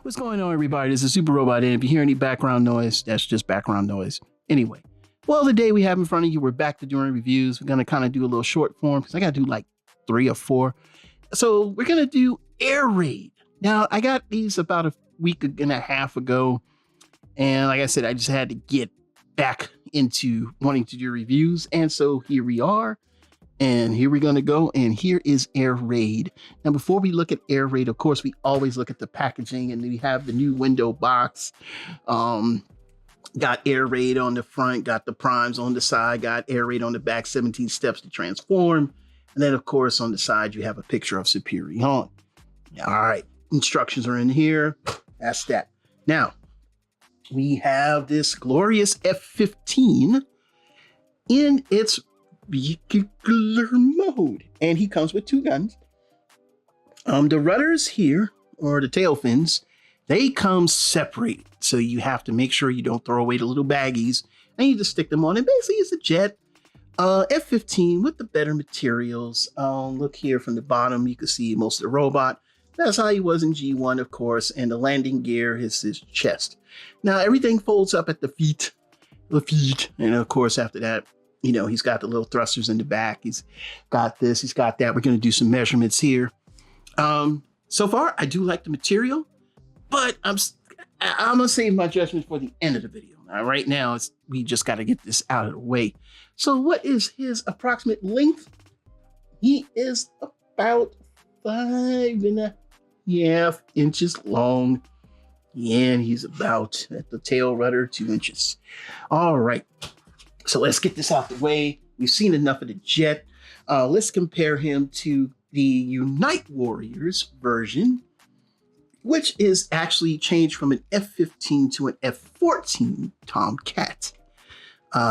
What's going on, everybody? This is Super Robot, and if you hear any background noise, that's just background noise. Anyway, well, the day we have in front of you, we're back to doing reviews. We're going to kind of do a little short form because I got to do like 3 or 4. So we're going to do Air Raid. Now, I got these about a week and a half ago, and like I said, I just had to get back into wanting to do reviews, and so here we are. And here we're going to go. And here is Air Raid. Now, before we look at Air Raid, of course, we always look at the packaging, and we have the new window box. Got Air Raid on the front, got the primes on the side, got Air Raid on the back, 17 steps to transform. And then, of course, on the side, you have a picture of Superior. All right. Instructions are in here. That's that. Now, we have this glorious F-15 in its vehicular mode, and he comes with 2 guns. The rudders here, or the tail fins, they come separated, so you have to make sure you don't throw away the little baggies, and you just stick them on. And basically it's a jet F-15 with the better materials. Look here from the bottom, you can see most of the robot. That's how he was in G1, of course, and the landing gear is his chest. Now everything folds up at the feet, and of course after that, you know, he's got the little thrusters in the back. He's got this, he's got that. We're going to do some measurements here. So far, I do like the material, but I'm going to save my judgment for the end of the video. Now, right now, we just got to get this out of the way. So what is his approximate length? He is about 5.5 inches long. And he's about, at the tail rudder, 2 inches. All right. So let's get this out the way. We've seen enough of the jet. Let's compare him to the Unite Warriors version, which is actually changed from an F-15 to an F-14 Tomcat.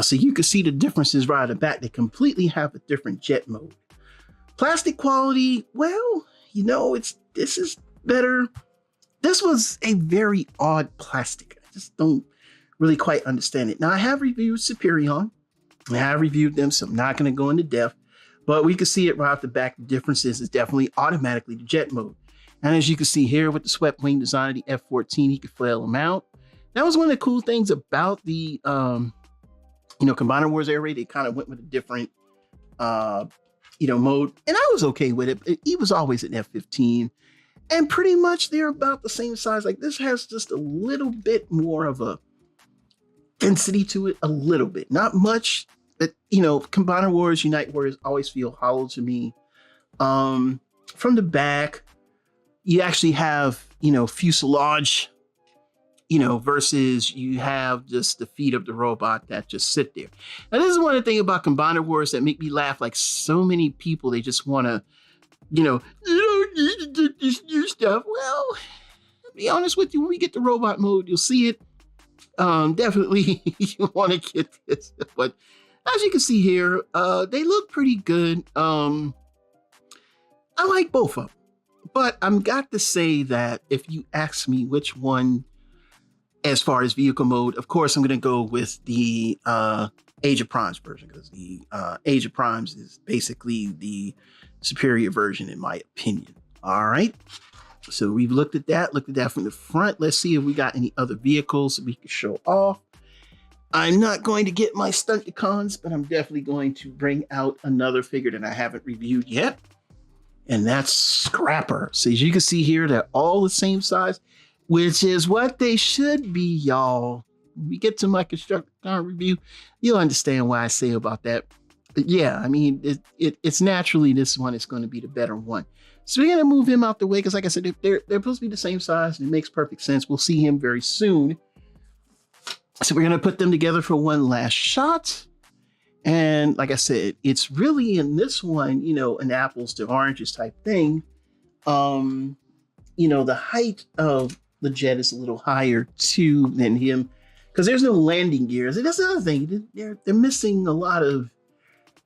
So you can see the differences right at the back. They completely have a different jet mode. Plastic quality, well, you know, this is better. This was a very odd plastic. I just don't really quite understand it. Now, I have reviewed Superior. I have reviewed them, so I'm not going to go into depth, but we can see it right off the back. The differences is definitely automatically the jet mode. And as you can see here with the swept wing design of the F-14, he could flail them out. That was one of the cool things about the, Combiner Wars Air Raid. They kind of went with a different, mode, and I was okay with it. He was always an F-15, and pretty much they're about the same size. Like this has just a little bit more of a density to it, a little bit, not much, but Combiner Wars, Unite Warriors always feel hollow to me. From the back, you actually have, fuselage, versus you have just the feet of the robot that just sit there. Now, this is one of the things about Combiner Wars that make me laugh. Like so many people, they just want to, you don't need to do this new stuff. Well, to be honest with you, when we get the robot mode, you'll see it. Definitely you want to get this, but as you can see here, they look pretty good. I like both of them, but I'm got to say that if you ask me which one, as far as vehicle mode, of course, I'm going to go with the Age of Primes version, because the Age of Primes is basically the superior version, in my opinion. All right. So we've looked at that from the front. Let's see if we got any other vehicles that we can show off. I'm not going to get my Stunticons, but I'm definitely going to bring out another figure that I haven't reviewed yet. And that's Scrapper. So as you can see here, they're all the same size, which is what they should be, y'all. When we get to my Constructicon review, you'll understand why I say about that. But yeah, I mean, it's naturally this one is going to be the better one. So we're going to move him out the way because, like I said, they're supposed to be the same size, and it makes perfect sense. We'll see him very soon. So we're going to put them together for one last shot. And like I said, it's really in this one, an apples to oranges type thing. The height of the jet is a little higher too than him because there's no landing gears. And that's the other thing. They're missing a lot of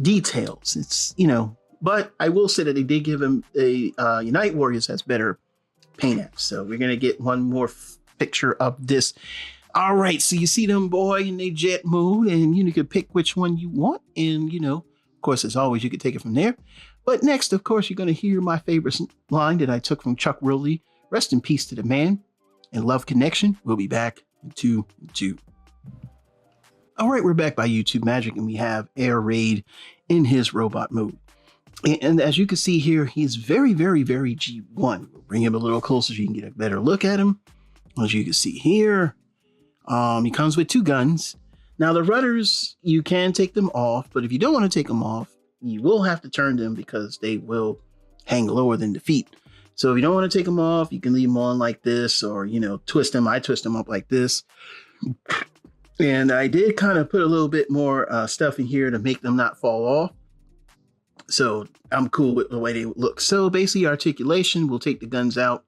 details. It's, but I will say that they did give him a Unite Warriors has better paint apps. So we're going to get one more picture of this. All right. So you see them boy in their jet mode, and you can pick which one you want. And, of course, as always, you can take it from there. But next, of course, you're going to hear my favorite line that I took from Chuck Ridley. Rest in peace to the man. and love connection. We'll be back in 2 and 2. All right, we're back by YouTube Magic, and we have Air Raid in his robot mode. And as you can see here, he's very, very, very G1. We'll bring him a little closer so you can get a better look at him. As you can see here, he comes with 2 guns. Now the rudders, you can take them off, but if you don't want to take them off, you will have to turn them because they will hang lower than the feet. So if you don't want to take them off, you can leave them on like this, or, you know, twist them. I twist them up like this. And I did kind of put a little bit more stuff in here to make them not fall off. So I'm cool with the way they look. So basically articulation, we'll take the guns out.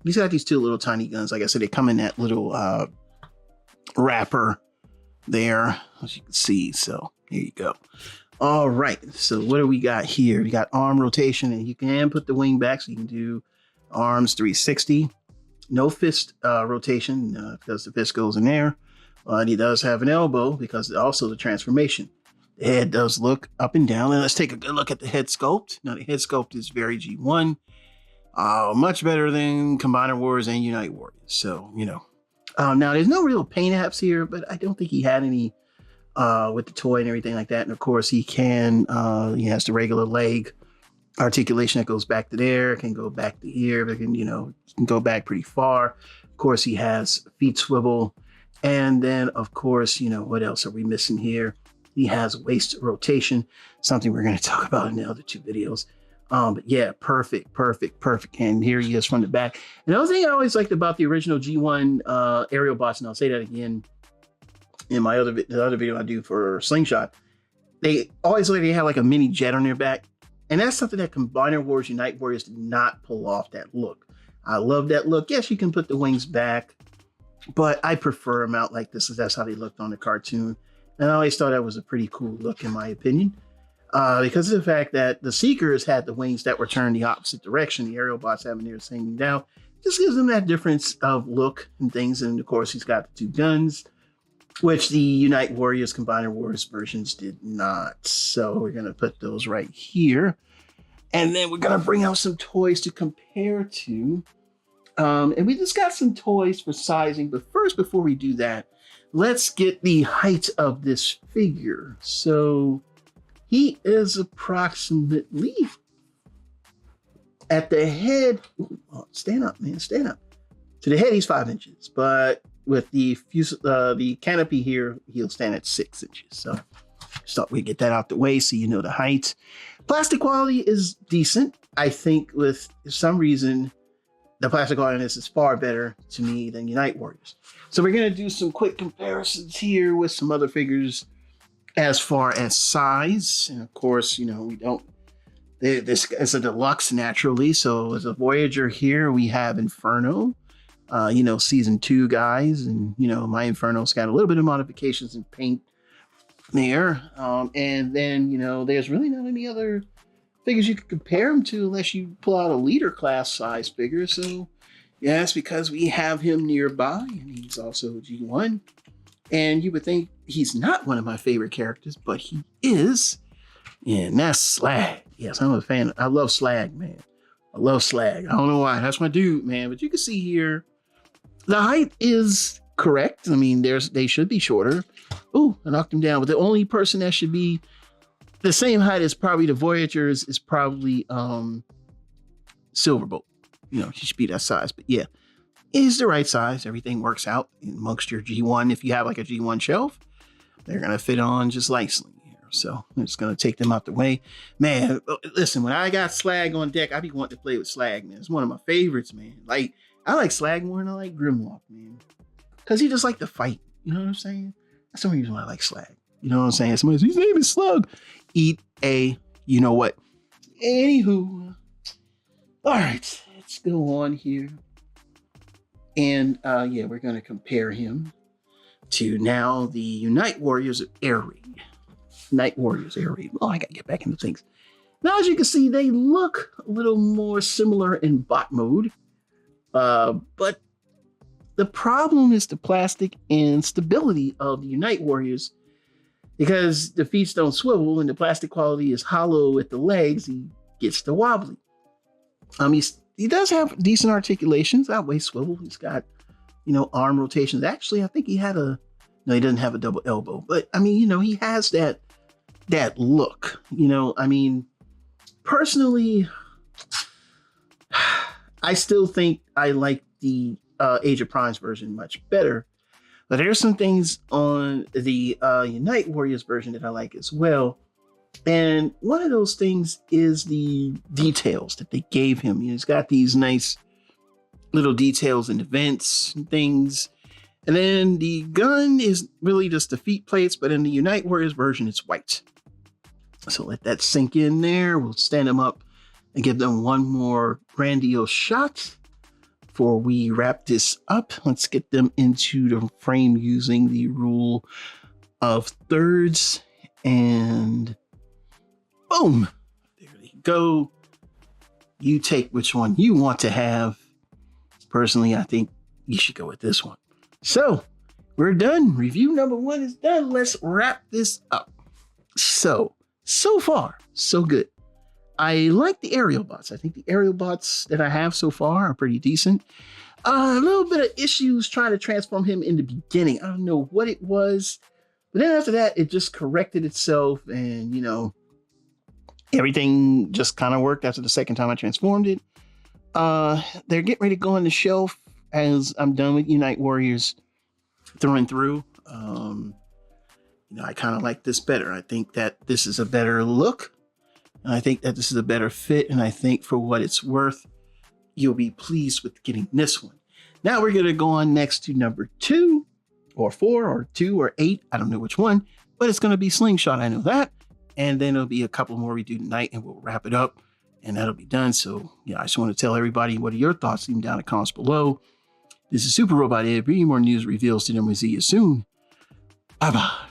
He's got these 2 little tiny guns. Like I said, they come in that little wrapper there, as you can see. So here you go. All right. So what do we got here? We got arm rotation, and you can put the wing back so you can do arms 360. No fist rotation because the fist goes in there. And he does have an elbow because also the transformation. The head does look up and down. And let's take a good look at the head sculpt. Now the head sculpt is very G1. Much better than Combiner Wars and Unite Warriors. So, you know. Now there's no real paint apps here, but I don't think he had any with the toy and everything like that. And of course he has the regular leg articulation that goes back to there, can go back to here, but can go back pretty far. Of course he has feet swivel. And then of course, what else are we missing here? He has waist rotation, something we're going to talk about in the other 2 videos. But yeah, perfect. And here he is from the back. And the other thing I always liked about the original G1 Aerialbots, and I'll say that again in my the other video I do for Slingshot, they always look like they have like a mini jet on their back. And that's something that Combiner Wars, Unite Warriors did not pull off that look. I love that look. Yes, you can put the wings back, but I prefer them out like this, because that's how they looked on the cartoon. And I always thought that was a pretty cool look, in my opinion, because of the fact that the Seekers had the wings that were turned the opposite direction. The Aerialbots having theirs hanging down. Just gives them that difference of look and things. And of course, he's got the 2 guns, which the Unite Warriors, Combiner Wars versions did not. So we're going to put those right here. And then we're going to bring out some toys to compare to. And we just got some toys for sizing. But first, before we do that, let's get the height of this figure. So he is approximately at the head. Oh, stand up, man, stand up. To the head, he's 5 inches, but with the canopy here, he'll stand at 6 inches. So just thought we'd get that out the way so you know the height. Plastic quality is decent. I think with some reason, the plastic quality on this is far better to me than Unite Warriors. So we're going to do some quick comparisons here with some other figures as far as size. And of course, we don't, this is a deluxe naturally. So as a Voyager here, we have Inferno, season 2 guys. And, my Inferno's got a little bit of modifications in paint there. And then, there's really not any other figures you could compare them to unless you pull out a leader class size figure. So yes, because we have him nearby, and he's also G1. And you would think he's not one of my favorite characters, but he is. And that's Slag. Yes, I'm a fan. I love Slag, man. I love Slag. I don't know why. That's my dude, man. But you can see here, the height is correct. I mean, they should be shorter. Oh, I knocked him down. But the only person that should be the same height as probably the Voyagers is probably Silverbolt. He should be that size. But yeah, he's the right size. Everything works out amongst your G1. If you have like a G1 shelf, they're going to fit on just nicely here. So I'm just going to take them out the way. Man, listen, when I got Slag on deck, I be wanting to play with Slag, man. It's one of my favorites, man. Like, I like Slag more than I like Grimlock, man. Because he just like to fight. You know what I'm saying? That's the only reason why I like Slag. You know what I'm saying? Somebody says, his name is Slug. Eat a, you know what? Anywho. All right, let's go on here. And yeah, we're going to compare him to now the Unite Warriors Air Raid. Unite Warriors Air Raid. Oh, I got to get back into things. Now, as you can see, they look a little more similar in bot mode. But the problem is the plastic and stability of the Unite Warriors. Because the feet don't swivel and the plastic quality is hollow at the legs, he gets the wobbly. He does have decent articulations, that way swivel. He's got arm rotations. Actually, I think he had no, he doesn't have a double elbow, but I mean, he has that look, I mean, personally, I still think I like the Age of Primes version much better. But there's some things on the Unite Warriors version that I like as well. And one of those things is the details that they gave him. He's got these nice little details in the vents and things. And then the gun is really just the feet plates, but in the Unite Warriors version, it's white. So let that sink in there. We'll stand them up and give them one more grandiose shot. Before we wrap this up, let's get them into the frame using the rule of thirds, and boom, there they go. You take which one you want to have. Personally, I think you should go with this one. So we're done. Review number 1 is done. Let's wrap this up. So far, so good. I like the Aerialbots. I think the Aerialbots that I have so far are pretty decent. A little bit of issues trying to transform him in the beginning. I don't know what it was, but then after that, it just corrected itself, and everything just kind of worked after the second time I transformed it. They're getting ready to go on the shelf as I'm done with Unite Warriors through and through. I kind of like this better. I think that this is a better look. And I think that this is a better fit, and I think for what it's worth, you'll be pleased with getting this one. Now we're going to go on next to number 2 or 4 or 2 or 8. I don't know which one, but it's going to be Slingshot. I know that. And then there'll be a couple more we do tonight, and we'll wrap it up, and that'll be done. So, I just want to tell everybody, what are your thoughts? Leave them down in the comments below. This is Super Robot Ed, bringing more news reveals to them. We'll see you soon. Bye-bye.